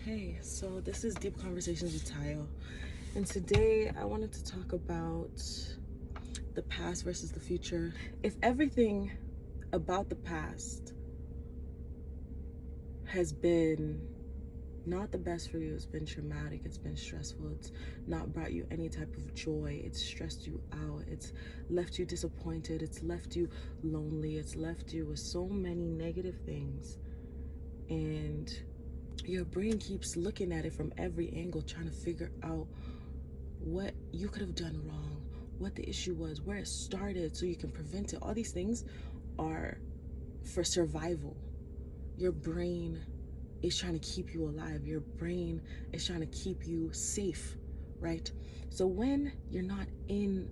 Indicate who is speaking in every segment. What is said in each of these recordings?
Speaker 1: Hey, so this is Deep Conversations with Tayo, and today I wanted to talk about the past versus the future. If everything about the past has been not the best for you, it's been traumatic, it's been stressful, it's not brought you any type of joy, it's stressed you out, it's left you disappointed, it's left you lonely, it's left you with so many negative things, and your brain keeps looking at it from every angle, trying to figure out what you could have done wrong, what the issue was, where it started, so you can prevent it. All these things are for survival. Your brain is trying to keep you alive. Your brain is trying to keep you safe, right? So when you're not in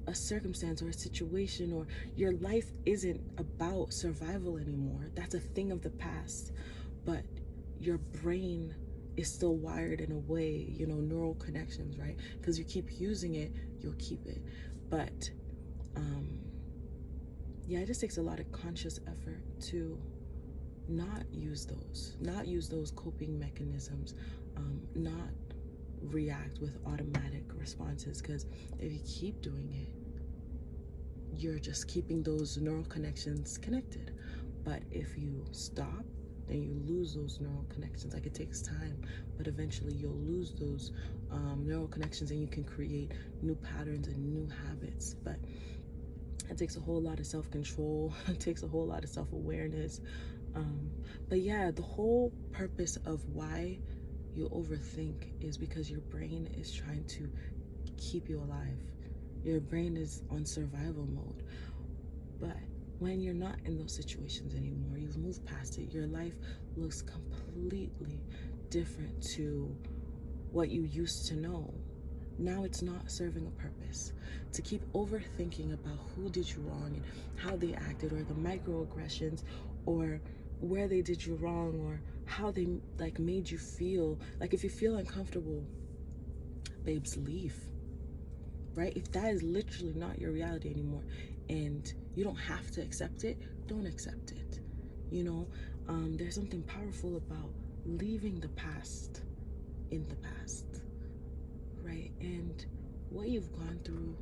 Speaker 1: a circumstance or a situation, or your life isn't about survival anymore, that's a thing of the past, but your brain is still wired in a way, neural connections, right? Because you keep using it, you'll keep it. But yeah, it just takes a lot of conscious effort to not use those coping mechanisms, not react with automatic responses, because if you keep doing it, you're just keeping those neural connections connected. But if you stop, then you lose those neural connections. Like, it takes time, but eventually you'll lose those neural connections, and you can create new patterns and new habits. But it takes a whole lot of self-control. It takes a whole lot of self-awareness. But yeah, the whole purpose of why you overthink is because your brain is trying to keep you alive. Your brain is on survival mode. But when you're not in those situations anymore, you've moved past it, your life looks completely different to what you used to know. Now it's not serving a purpose. To keep overthinking about who did you wrong and how they acted, or the microaggressions, or where they did you wrong, or how they made you feel. Like, if you feel uncomfortable, babes, leave. Right? If that is literally not your reality anymore, and you don't have to accept it, don't accept it. There's something powerful about leaving the past in the past, right? And what you've gone through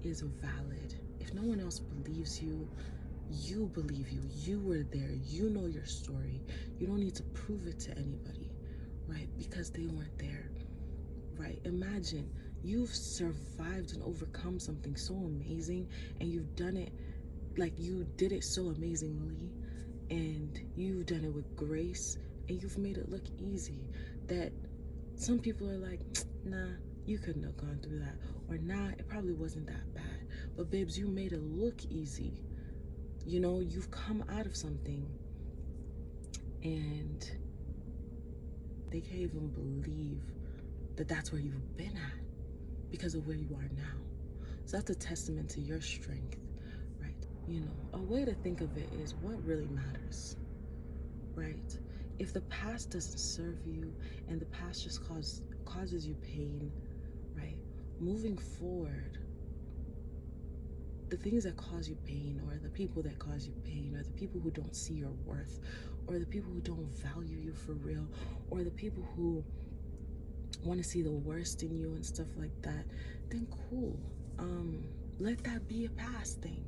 Speaker 1: is valid. If no one else believes you, you believe you. You were there. You know your story. You don't need to prove it to anybody, right? Because they weren't there, right? Imagine you've survived and overcome something so amazing, and you've done it, like, you did it so amazingly, and you've done it with grace, and you've made it look easy, that some people are like, nah, you couldn't have gone through that, or nah, it probably wasn't that bad. But babes, you made it look easy. You've come out of something, and they can't even believe that that's where you've been at because of where you are now. So that's a testament to your strength, right? A way to think of it is, what really matters, right? If the past doesn't serve you, and the past just causes you pain, right? Moving forward, the things that cause you pain, or the people that cause you pain, or the people who don't see your worth, or the people who don't value you for real, or the people who want to see the worst in you and stuff like that, then cool. Let that be a past thing.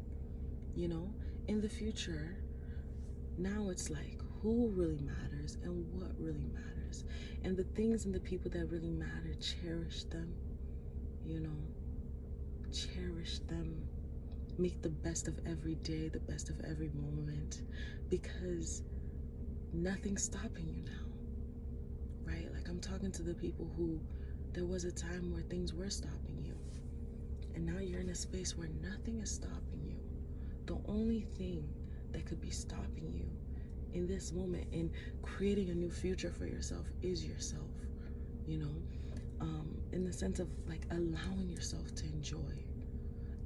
Speaker 1: In the future, now it's like, who really matters and what really matters, and the things and the people that really matter, cherish them. Cherish them. Make the best of every day, the best of every moment, because nothing's stopping you now, right? Like, I'm talking to the people who, there was a time where things were stopping you, and now you're in a space where nothing is stopping you. The only thing that could be stopping you in this moment, in creating a new future for yourself, is yourself. In the sense of, like, allowing yourself to enjoy,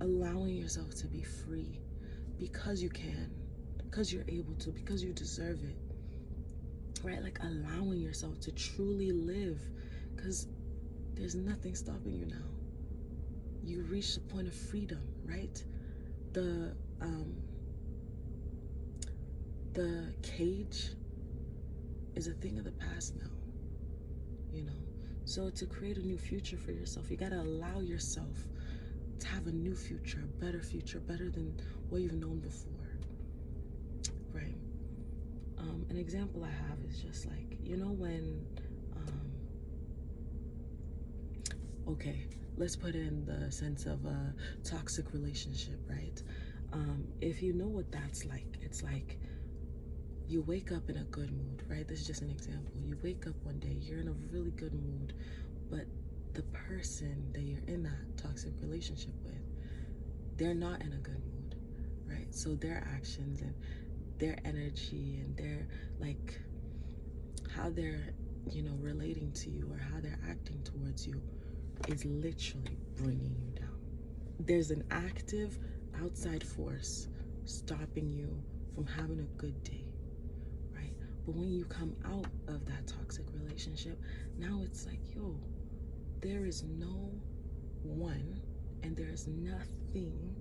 Speaker 1: allowing yourself to be free, because you can, because you're able to, because you deserve it, right? Like, allowing yourself to truly live, because there's nothing stopping you now. You reach the point of freedom, right? The cage is a thing of the past now, you know. So to create a new future for yourself, you got to allow yourself to have a new future, a better future, better than what you've known before, right? An example I have is just like, you know, when, okay, let's put in the sense of a toxic relationship, right? If you know what that's like, it's like you wake up in a good mood, right? This is just an example. You wake up one day, you're in a really good mood, but the person that you're in that toxic relationship with, they're not in a good mood, right? So their actions and their energy and their, like, how they're, you know, relating to you or how they're acting towards you is literally bringing you down. There's an active outside force stopping you from having a good day, right? But when you come out of that toxic relationship, now it's like, yo, there is no one and there is nothing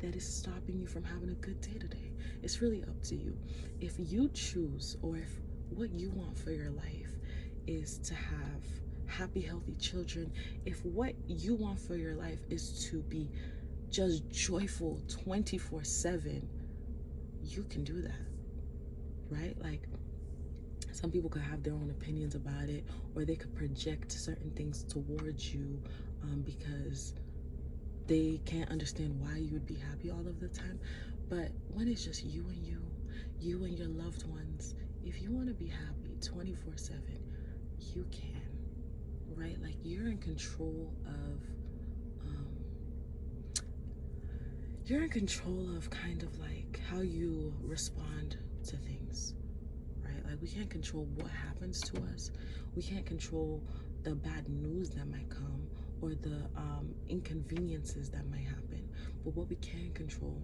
Speaker 1: that is stopping you from having a good day today. It's really up to you. If you choose, or if what you want for your life is to have happy, healthy children, if what you want for your life is to be just joyful 24/7, you can do that, right? Like, some people could have their own opinions about it, or they could project certain things towards you because they can't understand why you would be happy all of the time. But when it's just you and you and your loved ones, if you want to be happy 24/7, you can, right? Like, you're in control of kind of like how you respond to things, right? Like, we can't control what happens to us. We can't control the bad news that might come or the inconveniences that might happen. But what we can control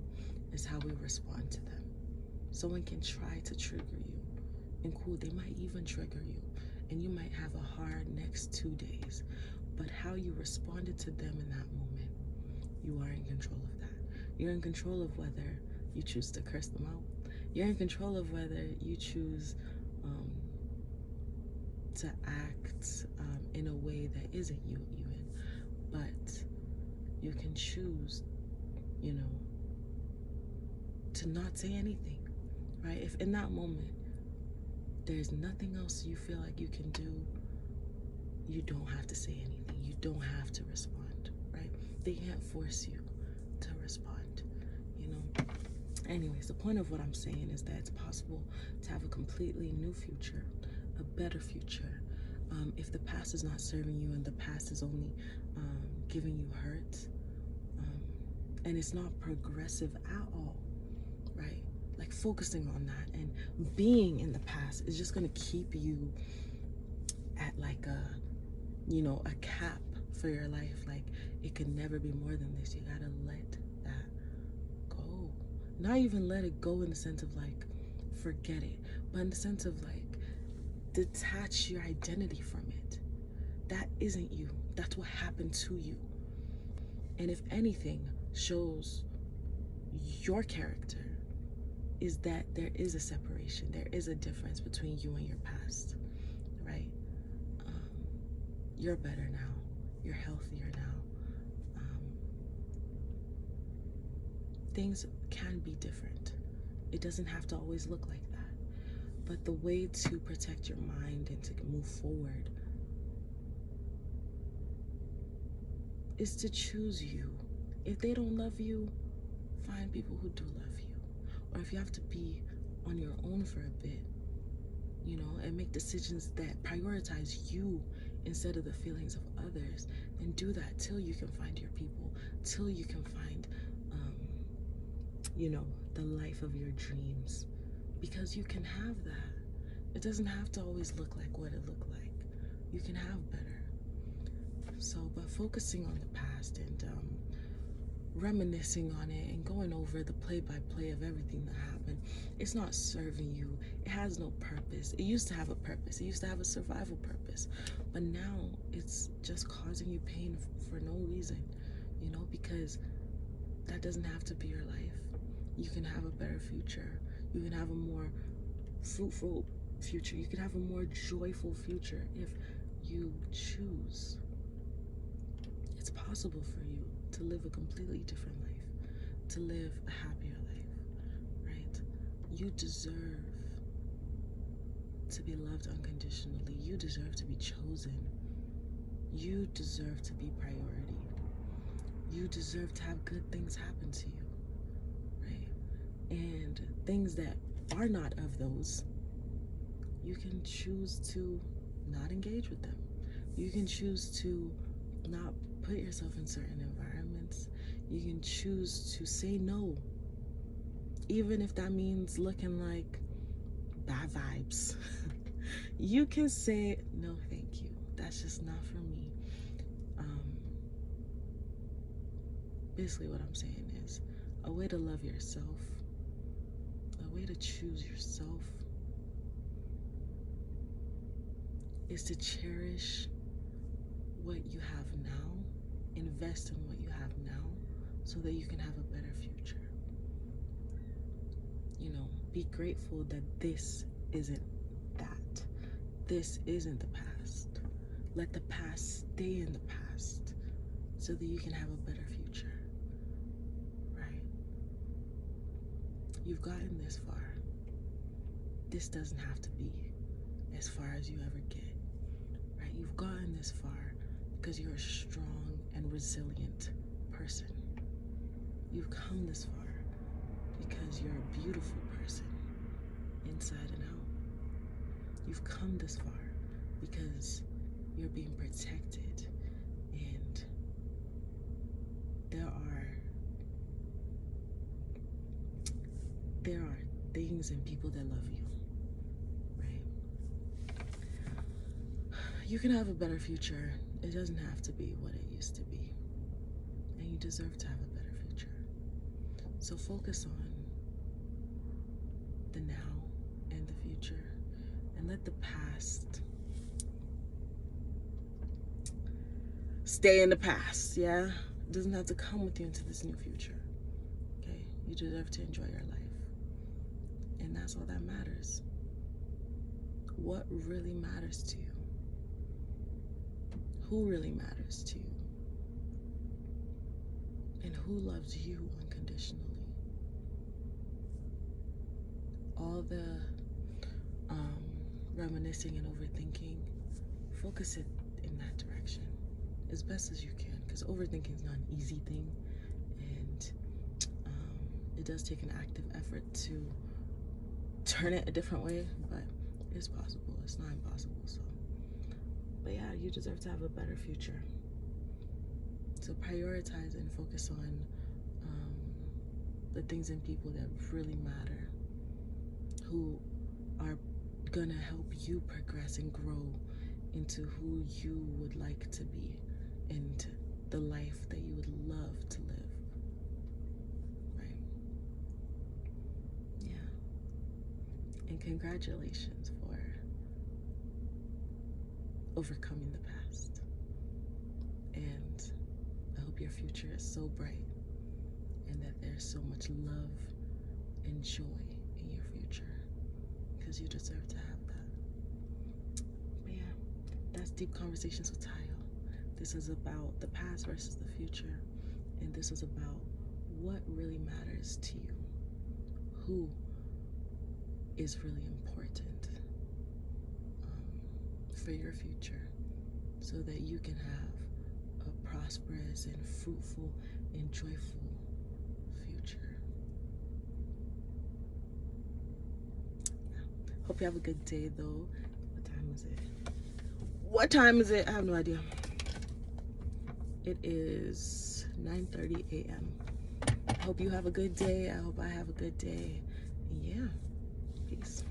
Speaker 1: is how we respond to them. Someone can try to trigger you, and cool, they might even trigger you, and you might have a hard next 2 days. But how you responded to them in that moment, you are in control of that. You're in control of whether you choose to curse them out. You're in control of whether you choose to act in a way that isn't you even. But you can choose, you know, to not say anything, right? If in that moment there's nothing else you feel like you can do, you don't have to say anything. You don't have to respond, right? They can't force you to respond, you know? Anyways, the point of what I'm saying is that it's possible to have a completely new future, a better future. If the past is not serving you and the past is only giving you hurt, and it's not progressive at all, right? Like, focusing on that and being in the past is just gonna keep you at like a, you know, a cap for your life. Like, it could never be more than this. You gotta let that go. Not even let it go in the sense of like forget it, but in the sense of like detach your identity from it. That isn't you. That's what happened to you. And if anything shows your character, is that there is a separation, there is a difference between you and your past, right? You're better now, you're healthier now. Things can be different. It doesn't have to always look like that. But the way to protect your mind and to move forward is to choose you. If they don't love you, find people who do love you. Or if you have to be on your own for a bit, you know, and make decisions that prioritize you instead of the feelings of others, then do that till you can find your people, till you can find, you know, the life of your dreams. Because you can have that. It doesn't have to always look like what it looked like. You can have better. So, but focusing on the past and reminiscing on it and going over the play-by-play of everything that happened, it's not serving you. It has no purpose. It used to have a purpose. It used to have a survival purpose. But now it's just causing you pain for no reason, you know, because that doesn't have to be your life. You can have a better future. You can have a more fruitful future. You can have a more joyful future if you choose. It's possible for you to live a completely different life, to live a happier life, right? You deserve to be loved unconditionally. You deserve to be chosen. You deserve to be priority. You deserve to have good things happen to you, right? And things that are not of those, you can choose to not engage with them. You can choose to not put yourself in certain environments. You can choose to say no, even if that means looking like bad vibes. You can say, no, thank you. That's just not for me. Basically what I'm saying is a way to love yourself, a way to choose yourself, is to cherish what you have now, invest in what you have now, so that you can have a better future. You know, be grateful that this isn't that. This isn't the past. Let the past stay in the past so that you can have a better future, right? You've gotten this far. This doesn't have to be as far as you ever get, right? You've gotten this far because you're a strong and resilient person. You've come this far because you're a beautiful person, inside and out. You've come this far because you're being protected, and there are things and people that love you, right? You can have a better future. It doesn't have to be what it used to be, and you deserve to have a better future. So focus on the now and the future, and let the past stay in the past. Yeah, it doesn't have to come with you into this new future. Okay, you deserve to enjoy your life, and that's all that matters. What really matters to you? Who really matters to you? And who loves you unconditionally? All the reminiscing and overthinking, focus it in that direction as best as you can, because overthinking is not an easy thing, and it does take an active effort to turn it a different way, but it's possible. It's not impossible. So, but yeah, you deserve to have a better future. So prioritize and focus on the things and people that really matter, who are gonna help you progress and grow into who you would like to be and the life that you would love to live, right? Yeah. And congratulations for overcoming the past. And I hope your future is so bright and that there's so much love and joy in your future, because you deserve to have that. But yeah, that's Deep Conversations with Tayo. This is about the past versus the future, and this is about what really matters to you, who is really important for your future, so that you can have a prosperous and fruitful and joyful future. Yeah. Hope you have a good day, though. What time is it? What time is it? I have no idea. It is 9:30 a.m. I hope you have a good day. I hope I have a good day. And yeah, peace.